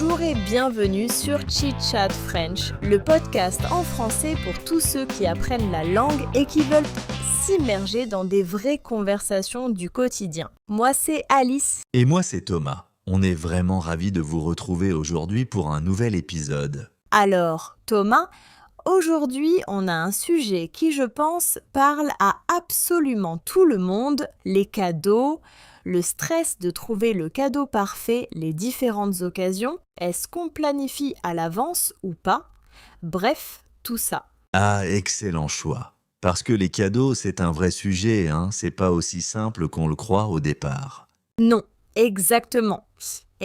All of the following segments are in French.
Bonjour et bienvenue sur Chit Chat French, le podcast en français pour tous ceux qui apprennent la langue et qui veulent s'immerger dans des vraies conversations du quotidien. Moi, c'est Alice. Et moi, c'est Thomas. On est vraiment ravis de vous retrouver aujourd'hui pour un nouvel épisode. Alors, Thomas, aujourd'hui, on a un sujet qui, je pense, parle à absolument tout le monde, les cadeaux, le stress de trouver le cadeau parfait, les différentes occasions, est-ce qu'on planifie à l'avance ou pas? Bref, tout ça. Ah, excellent choix. Parce que les cadeaux, c'est un vrai sujet, hein. C'est pas aussi simple qu'on le croit au départ. Non, exactement.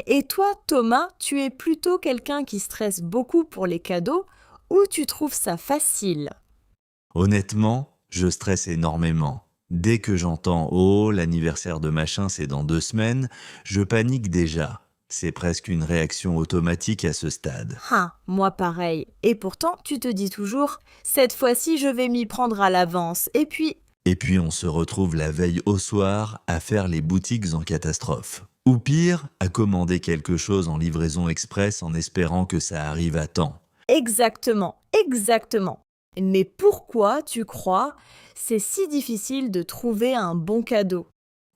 Et toi, Thomas, tu es plutôt quelqu'un qui stresse beaucoup pour les cadeaux ou tu trouves ça facile? Honnêtement, je stresse énormément. Dès que j'entends « Oh, l'anniversaire de machin, c'est dans 2 semaines », je panique déjà. C'est presque une réaction automatique à ce stade. Ah, moi pareil. Et pourtant, tu te dis toujours, cette fois-ci, je vais m'y prendre à l'avance. Et puis, On se retrouve la veille au soir à faire les boutiques en catastrophe. Ou pire, à commander quelque chose en livraison express en espérant que ça arrive à temps. exactement. Mais pourquoi, tu crois, c'est si difficile de trouver un bon cadeau?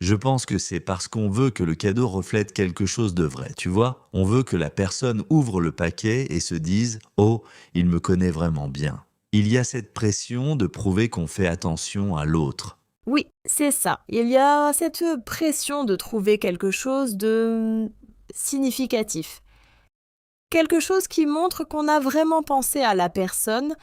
Je pense que c'est parce qu'on veut que le cadeau reflète quelque chose de vrai, tu vois? On veut que la personne ouvre le paquet et se dise « Oh, il me connaît vraiment bien ». Il y a cette pression de prouver qu'on fait attention à l'autre. Oui, c'est ça. Il y a cette pression de trouver quelque chose de significatif. Quelque chose qui montre qu'on a vraiment pensé à la personne,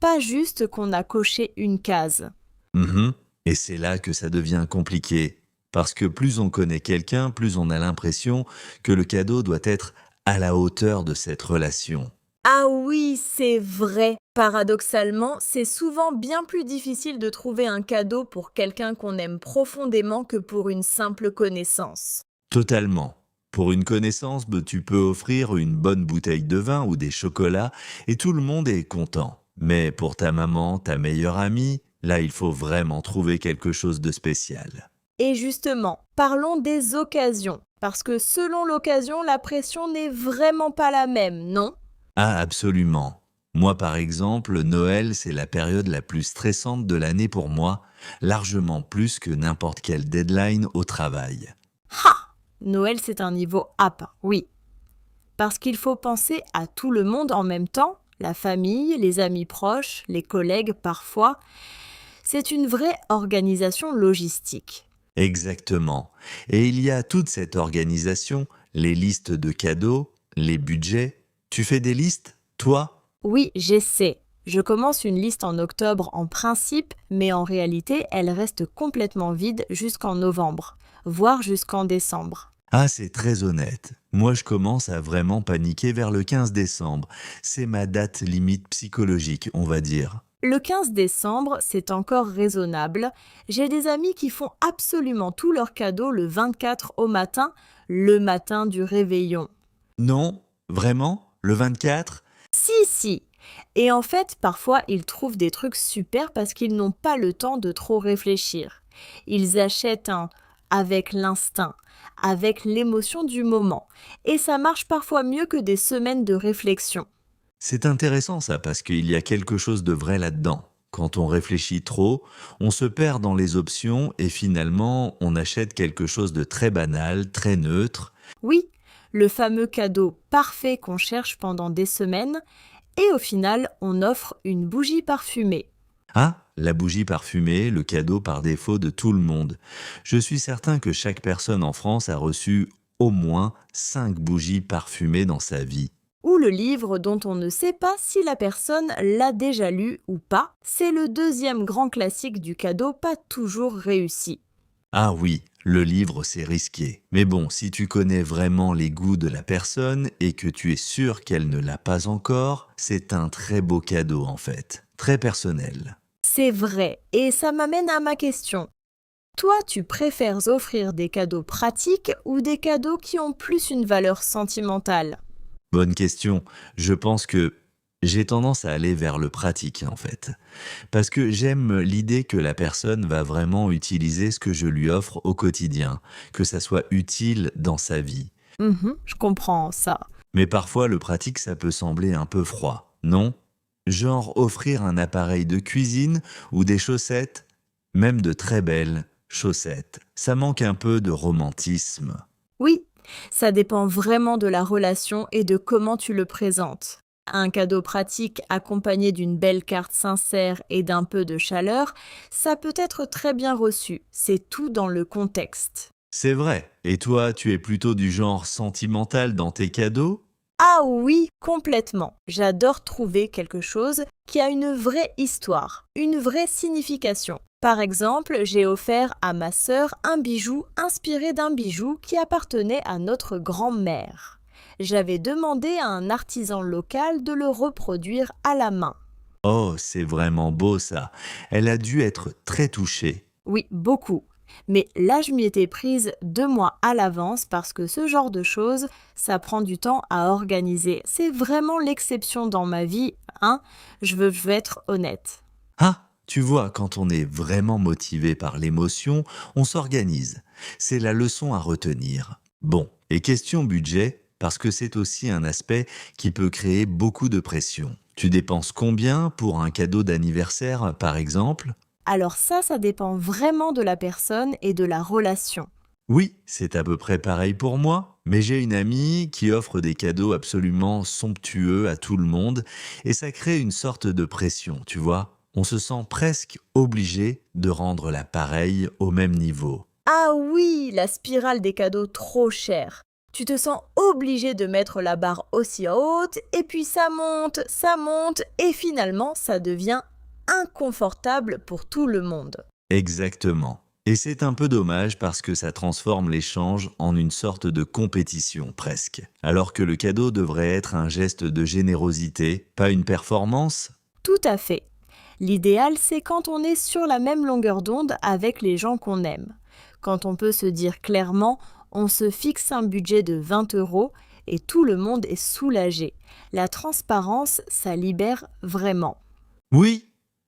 pas juste qu'on a coché une case. Mhm. Et c'est là que ça devient compliqué. Parce que plus on connaît quelqu'un, plus on a l'impression que le cadeau doit être à la hauteur de cette relation. Ah oui, c'est vrai. Paradoxalement, c'est souvent bien plus difficile de trouver un cadeau pour quelqu'un qu'on aime profondément que pour une simple connaissance. Totalement. Pour une connaissance, tu peux offrir une bonne bouteille de vin ou des chocolats et tout le monde est content. Mais pour ta maman, ta meilleure amie, là il faut vraiment trouver quelque chose de spécial. Et justement, parlons des occasions. Parce que selon l'occasion, la pression n'est vraiment pas la même, non? Ah, absolument. Moi par exemple, Noël c'est la période la plus stressante de l'année pour moi, largement plus que n'importe quelle deadline au travail. Ha! Noël, c'est un niveau app, oui. Parce qu'il faut penser à tout le monde en même temps, la famille, les amis proches, les collègues parfois. C'est une vraie organisation logistique. Exactement. Et il y a toute cette organisation, les listes de cadeaux, les budgets. Tu fais des listes, toi? Oui, j'essaie. Je commence une liste en octobre en principe, mais en réalité, elle reste complètement vide jusqu'en novembre, voire jusqu'en décembre. Ah, c'est très honnête. Moi, je commence à vraiment paniquer vers le 15 décembre. C'est ma date limite psychologique, on va dire. Le 15 décembre, c'est encore raisonnable. J'ai des amis qui font absolument tous leurs cadeaux le 24 au matin, le matin du réveillon. Non? Vraiment? Le 24? Si. Et en fait, parfois, ils trouvent des trucs super parce qu'ils n'ont pas le temps de trop réfléchir. Ils achètent avec l'instinct, avec l'émotion du moment. Et ça marche parfois mieux que des semaines de réflexion. C'est intéressant ça, parce qu'il y a quelque chose de vrai là-dedans. Quand on réfléchit trop, on se perd dans les options et finalement, on achète quelque chose de très banal, très neutre. Oui, le fameux cadeau parfait qu'on cherche pendant des semaines, et au final, on offre une bougie parfumée. Ah, la bougie parfumée, le cadeau par défaut de tout le monde. Je suis certain que chaque personne en France a reçu au moins 5 bougies parfumées dans sa vie. Ou le livre dont on ne sait pas si la personne l'a déjà lu ou pas, c'est le deuxième grand classique du cadeau pas toujours réussi. Ah oui, le livre c'est risqué. Mais bon, si tu connais vraiment les goûts de la personne et que tu es sûr qu'elle ne l'a pas encore, c'est un très beau cadeau en fait, très personnel. C'est vrai, et ça m'amène à ma question. Toi, tu préfères offrir des cadeaux pratiques ou des cadeaux qui ont plus une valeur sentimentale? Bonne question. Je pense que j'ai tendance à aller vers le pratique en fait. Parce que j'aime l'idée que la personne va vraiment utiliser ce que je lui offre au quotidien, que ça soit utile dans sa vie. Je comprends ça. Mais parfois, le pratique, ça peut sembler un peu froid, non? Genre offrir un appareil de cuisine ou des chaussettes, même de très belles chaussettes. Ça manque un peu de romantisme. Oui, ça dépend vraiment de la relation et de comment tu le présentes. Un cadeau pratique accompagné d'une belle carte sincère et d'un peu de chaleur, ça peut être très bien reçu. C'est tout dans le contexte. C'est vrai. Et toi, tu es plutôt du genre sentimental dans tes cadeaux? Ah oui, complètement. J'adore trouver quelque chose qui a une vraie histoire, une vraie signification. Par exemple, j'ai offert à ma sœur un bijou inspiré d'un bijou qui appartenait à notre grand-mère. J'avais demandé à un artisan local de le reproduire à la main. Oh, c'est vraiment beau ça. Elle a dû être très touchée. Oui, beaucoup. Mais là, je m'y étais prise 2 mois à l'avance parce que ce genre de choses, ça prend du temps à organiser. C'est vraiment l'exception dans ma vie, hein. Je veux être honnête. Ah, tu vois, quand on est vraiment motivé par l'émotion, on s'organise. C'est la leçon à retenir. Bon, et question budget, parce que c'est aussi un aspect qui peut créer beaucoup de pression. Tu dépenses combien pour un cadeau d'anniversaire, par exemple? Alors ça dépend vraiment de la personne et de la relation. Oui, c'est à peu près pareil pour moi, mais j'ai une amie qui offre des cadeaux absolument somptueux à tout le monde et ça crée une sorte de pression, tu vois. On se sent presque obligé de rendre l'appareil au même niveau. Ah oui, la spirale des cadeaux trop chers. Tu te sens obligé de mettre la barre aussi haute et puis ça monte et finalement ça devient inconfortable pour tout le monde. Exactement. Et c'est un peu dommage parce que ça transforme l'échange en une sorte de compétition presque. Alors que le cadeau devrait être un geste de générosité, pas une performance. Tout à fait. L'idéal, c'est quand on est sur la même longueur d'onde avec les gens qu'on aime. Quand on peut se dire clairement, on se fixe un budget de 20 euros et tout le monde est soulagé. La transparence, ça libère vraiment. Oui,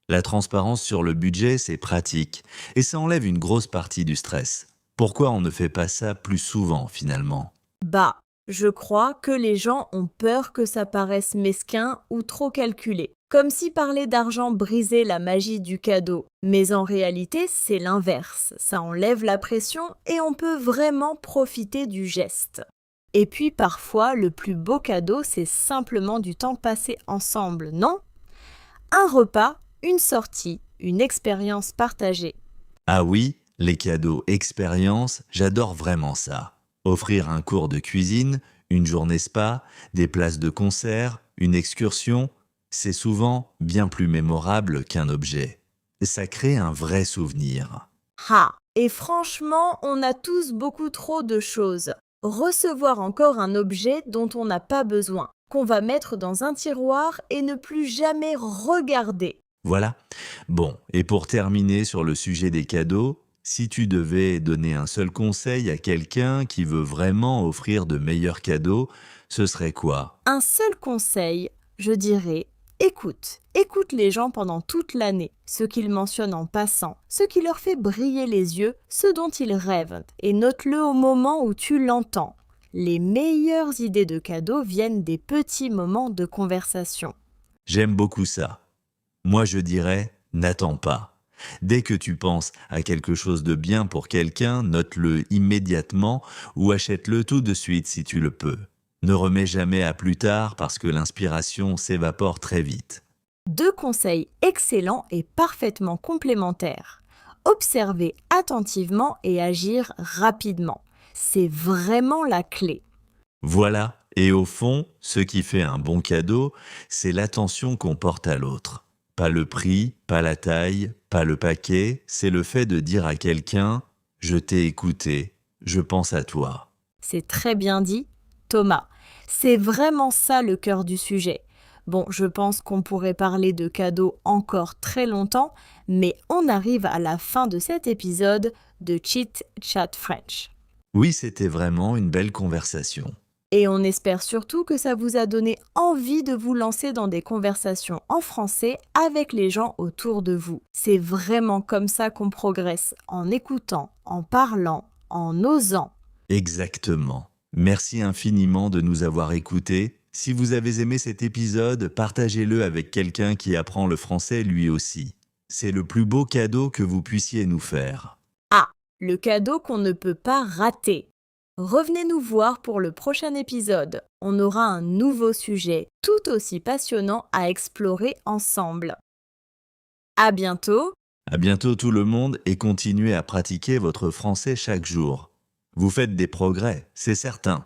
la transparence sur le budget, c'est pratique et ça enlève une grosse partie du stress. Pourquoi on ne fait pas ça plus souvent finalement? Bah, je crois que les gens ont peur que ça paraisse mesquin ou trop calculé. Comme si parler d'argent brisait la magie du cadeau. Mais en réalité, c'est l'inverse. Ça enlève la pression et on peut vraiment profiter du geste. Et puis parfois, le plus beau cadeau, c'est simplement du temps passé ensemble, non? Un repas, une sortie, une expérience partagée. Ah oui, les cadeaux expérience, j'adore vraiment ça. Offrir un cours de cuisine, une journée spa, des places de concert, une excursion, c'est souvent bien plus mémorable qu'un objet. Ça crée un vrai souvenir. Ah! Et franchement, on a tous beaucoup trop de choses. Recevoir encore un objet dont on n'a pas besoin, qu'on va mettre dans un tiroir et ne plus jamais regarder. Voilà. Bon, et pour terminer sur le sujet des cadeaux, si tu devais donner un seul conseil à quelqu'un qui veut vraiment offrir de meilleurs cadeaux, ce serait quoi? Un seul conseil, je dirais, écoute. Écoute les gens pendant toute l'année, ce qu'ils mentionnent en passant, ce qui leur fait briller les yeux, ce dont ils rêvent, et note-le au moment où tu l'entends. Les meilleures idées de cadeaux viennent des petits moments de conversation. J'aime beaucoup ça. Moi, je dirais, n'attends pas. Dès que tu penses à quelque chose de bien pour quelqu'un, note-le immédiatement ou achète-le tout de suite si tu le peux. Ne remets jamais à plus tard parce que l'inspiration s'évapore très vite. 2 conseils excellents et parfaitement complémentaires. Observer attentivement et agir rapidement. C'est vraiment la clé. Voilà, et au fond, ce qui fait un bon cadeau, c'est l'attention qu'on porte à l'autre. Pas le prix, pas la taille, pas le paquet, c'est le fait de dire à quelqu'un ⁇ Je t'ai écouté, je pense à toi ⁇ C'est très bien dit, Thomas. C'est vraiment ça le cœur du sujet. Bon, je pense qu'on pourrait parler de cadeaux encore très longtemps, mais on arrive à la fin de cet épisode de Chit Chat French. Oui, c'était vraiment une belle conversation. Et on espère surtout que ça vous a donné envie de vous lancer dans des conversations en français avec les gens autour de vous. C'est vraiment comme ça qu'on progresse, en écoutant, en parlant, en osant. Exactement. Merci infiniment de nous avoir écoutés. Si vous avez aimé cet épisode, partagez-le avec quelqu'un qui apprend le français lui aussi. C'est le plus beau cadeau que vous puissiez nous faire. Ah, le cadeau qu'on ne peut pas rater. Revenez nous voir pour le prochain épisode. On aura un nouveau sujet tout aussi passionnant à explorer ensemble. À bientôt! À bientôt tout le monde et continuez à pratiquer votre français chaque jour. Vous faites des progrès, c'est certain.